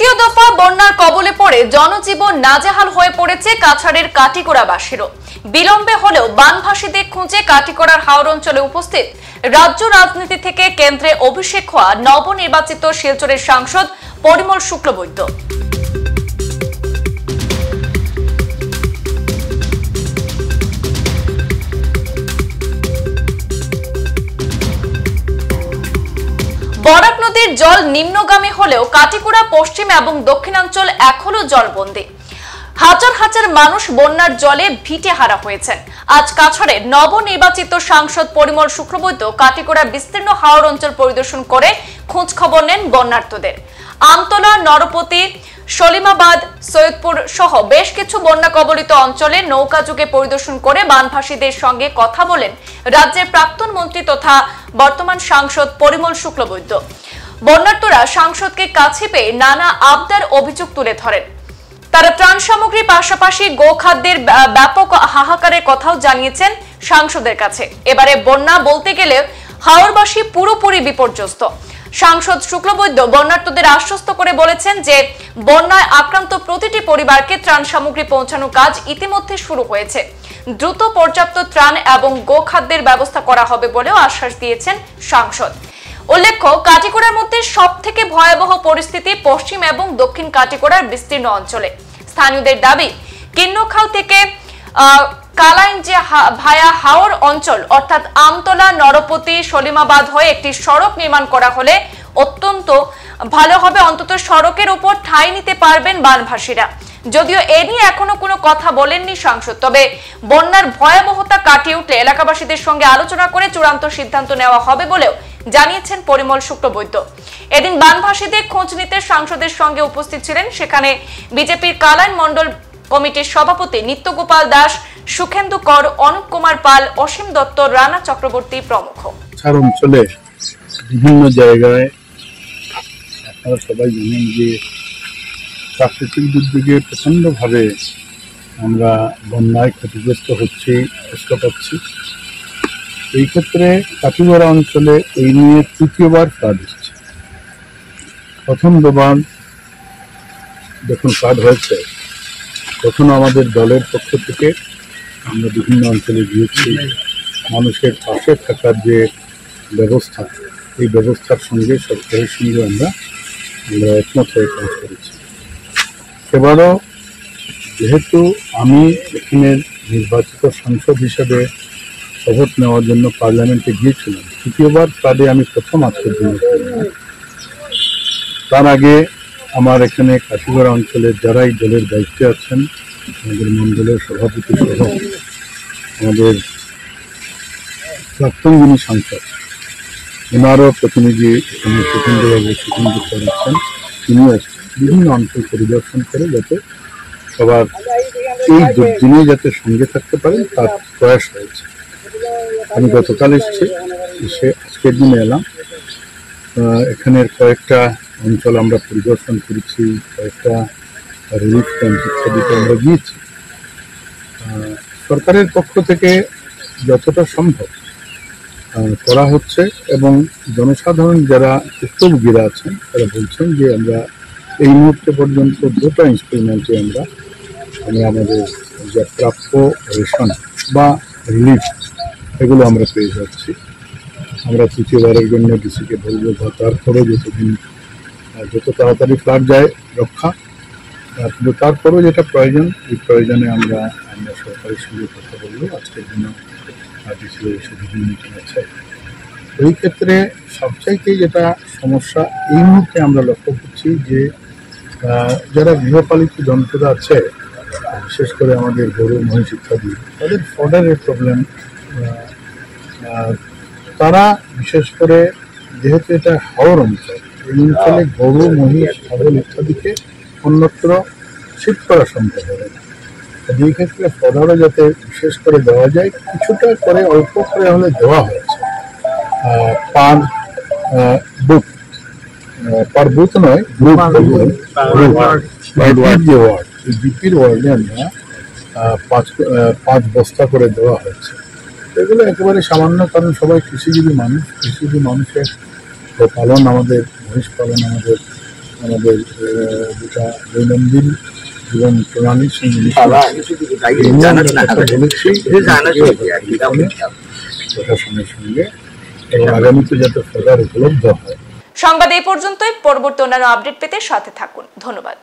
দ্বিতীয় দফা বন্যার কবলে পড়ে জনজীবন নাজেহাল হয়ে পড়েছে কাছাড়ের কাটিগড়াবাসীরও। বিলম্বে হলেও বানভাসীদের খুঁজে কাটিগড়ার হাওর অঞ্চলে উপস্থিত রাজ্য রাজনীতি থেকে কেন্দ্রে অভিষেক হওয়া নবনির্বাচিত শিলচরের সাংসদ পরিমল শুক্লবৈদ্য। বরাক নদীর জল নিম্নগামী হলেও কাটিগড়া পশ্চিম এবং দক্ষিণাঞ্চল এখনো জলবন্দী। হাজার হাজার মানুষ বন্যার জলে ভিটে হারা হয়েছেন। আজ কাছাড়ে নবনির্বাচিত সাংসদ পরিমল শুক্লবৈদ্য কাটিগড়া বিস্তীর্ণ হাওর অঞ্চল পরিদর্শন করে খোঁজ খবর নেন বন্যার্তদের। আমতলা, নরপতি, সলিমাবাদ, সৈয়দপুর সহ বেশ কিছু বন্যা কবলিত অঞ্চলে নৌকা যুগে পরিদর্শন করে বানভাসীদের সঙ্গে কথা বলেন রাজ্যের প্রাক্তন মন্ত্রী তথা বর্তমান সাংসদ পরিমল শুক্লবৈদ্য। বন্যার্তরা সাংসদকে কাছে পেয়ে নানা আবদার অভিযোগ তুলে ধরেন। তারা ত্রাণ সামগ্রীর পাশাপাশি গোখাদ্যের ব্যাপক হাহাকারের কথাও জানিয়েছেন সাংসদের কাছে। এবারে বন্যা বলতে গেলে হাওরবাসী পুরোপুরি বিপর্যস্ত। সাংসদ শুক্লবৈদ্য বন্যার্তদের আশ্বস্ত করে বলেছেন যে বন্যায় আক্রান্ত প্রতিটি পরিবারকে ত্রাণ সামগ্রী পৌঁছানোর কাজ ইতিমধ্যে শুরু হয়েছে। দ্রুত পর্যাপ্ত ত্রাণ এবং গোখাদ্যের ব্যবস্থা করা হবে বলেও আশ্বাস দিয়েছেন সাংসদ। উল্লেখ্য, কাটিগড়ার মধ্যে সব থেকে ভয়াবহ পরিস্থিতি পশ্চিম এবং দক্ষিণ কাটিগড়ার বিস্তীর্ণ অঞ্চলে। স্থানীয়দের দাবি, কিন্নখাল থেকে কালাইঞ্জে ভায়া হাওর অঞ্চল অর্থাৎ আমতলা, নরপতি, সলিমাবাদ হয়ে একটি সড়ক নির্মাণ করা হলে অত্যন্ত ভালো হবে। অন্তত সড়কের উপর ঠাঁই নিতে পারবেন বানভাসীরা। যদিও এ নিয়ে এখনো কোনো কথা বলেননি সাংসদ, তবে বন্যার ভয়াবহতা কাটিয়ে উঠলে এলাকাবাসীদের সঙ্গে আলোচনা করে চূড়ান্ত সিদ্ধান্ত নেওয়া হবে বলেও জানিয়েছেন পরিমল শুক্লবৈদ্য। এদিন বানভাসীদের খোঁজ নিতে সাংসদের সঙ্গে উপস্থিত ছিলেন সেখানে বিজেপির কালাইন মন্ডল কমিটির সভাপতি নিত্যগোপাল দাস, সুখেন্দু কর, অনুপ কুমার পাল, অসীম দত্ত, রানা চক্রবর্তী প্রমুখ। অঞ্চলে বিভিন্ন জায়গায় আপনারা সবাই জানেন যে প্রাকৃতিক দুর্যোগে প্রচন্ডভাবে আমরা বন্যায় ক্ষতিগ্রস্ত হচ্ছি, কষ্ট পাচ্ছি। এই ক্ষেত্রে কাটিগড়া অঞ্চলে এই নিয়ে তৃতীয়বার ফ্লাড এসেছে। প্রথম দুবার যখন ফ্লাড হয়েছে তখন আমাদের দলের পক্ষ থেকে আমরা বিভিন্ন অঞ্চলে গিয়েছি। মানুষের পাশে থাকার যে ব্যবস্থা, এই ব্যবস্থার সঙ্গে সরকারের সঙ্গে আমরা একমত হয়ে কাজ করেছি। এবারও যেহেতু আমি এখানে নির্বাচিত সাংসদ হিসেবে শপথ নেওয়ার জন্য পার্লামেন্টে গিয়েছিলাম, তৃতীয়বার ফ্লাডে আমি প্রথম আজকের দিনে। তার আগে আমার এখানে কাটিগড়া অঞ্চলের যারাই দলের দায়িত্বে আছেন, আমাদের মন্ডলের সভাপতি সহ আমাদের প্রাক্তন যিনি সাংসদ, ওনারও প্রতিনিধি এখানে সুখেন্দুবাবু আছেন, তিনি বিভিন্ন অঞ্চল পরিদর্শন করে যাতে সবার এই দুর্দিনে যাতে সঙ্গে থাকতে পারেন তার প্রয়াস হয়েছে। আমি গতকাল এসে আজকের দিনে এলাম। এখানের কয়েকটা অঞ্চল আমরা পরিদর্শন করেছি, কয়েকটা রিলিফ ক্যাম্প ইত্যাদিতে আমরা গিয়েছি। সরকারের পক্ষ থেকে যতটা সম্ভব করা হচ্ছে এবং জনসাধারণ যারা উত্তরভোগীরা আছেন তারা বলছেন যে আমরা এই মুহূর্তে পর্যন্ত দুটো ইনস্টলমেন্টে আমরা আমাদের যা প্রাপ্য রেশন বা রিলিফ এগুলো আমরা পেয়ে যাচ্ছি। আমরা তৃতীয়বারের জন্য ডিসিকে বলবো বা তারপরে যত তাড়াতাড়ি ফ্লাড যায় রক্ষা, কিন্তু তারপরেও যেটা প্রয়োজন, এই প্রয়োজনে আমরা সরকারের সঙ্গে কথা বলবো। আজকের জন্য ডিসি এসে বিভিন্ন মিটিং আছে। এই ক্ষেত্রে সবচাইতে যেটা সমস্যা এই মুহূর্তে আমরা লক্ষ্য করছি যে যারা গৃহপালিত যন্ত্ররা আছে, বিশেষ করে আমাদের গরু, মহিষ ইত্যাদি, তাদের ফডারের প্রবলেম। তারা বিশেষ করে যেহেতু এটা হাওর অঞ্চল, এই অঞ্চলে গরু, মহিষ, ছাগল ইত্যাদিকে অন্যত্র শিফট করা সম্ভব হবে না। এই ক্ষেত্রে ফডারও যাতে বিশেষ করে দেওয়া যায়, কিছুটা করে অল্প করে হলে দেওয়া হয়েছে। পার বুথ নয়, যে ওয়ার্ড, এই বিপির ওয়ার্ডে আমরা 5 বস্তা করে দেওয়া হয়েছে। এগুলো একেবারে সামান্য, কারণ সবাই কৃষিজীবী মানুষের পালন, আমাদের মহিষ পালন আমাদের আমাদের যেটা দৈনন্দিন জীবন প্রণালীর সঙ্গে প্রশাসনের সঙ্গে এবং আগামীতে যাতে সরকার উপলব্ধ হয়। সংবাদ এই পর্যন্তই। পরবর্তী অন্যান্য আপডেট পেতে সাথে থাকুন। ধন্যবাদ।